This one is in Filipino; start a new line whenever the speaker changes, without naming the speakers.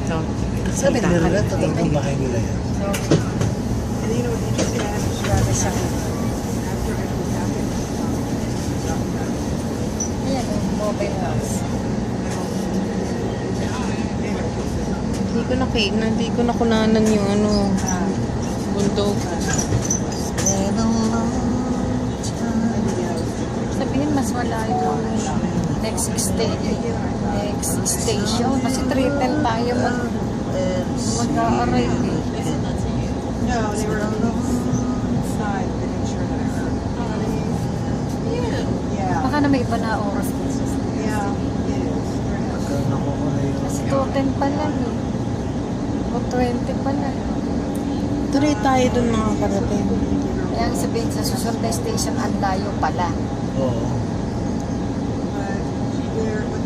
So,
Sabi nila, totoong bahay nila yan.
And you know what interesting, I have to share this after it happened.
Ayan, yung mobile house.
hindi ko nakunanan yung ano, bundok.
Sabihin, mas malayo next station. Kasi 3:10 tayo mag-a-arrive eh.
No, they were inside. They made sure that I heard. Yeah.
Baka na may iba na oras.
Yeah, it is.
Kasi 2:10 pa lang eh. O 20 pa lang.
Tuloy tayo dun mga karating.
Kaya ang sabihin sa susunod na station, ang layo pala.
Oo.
But what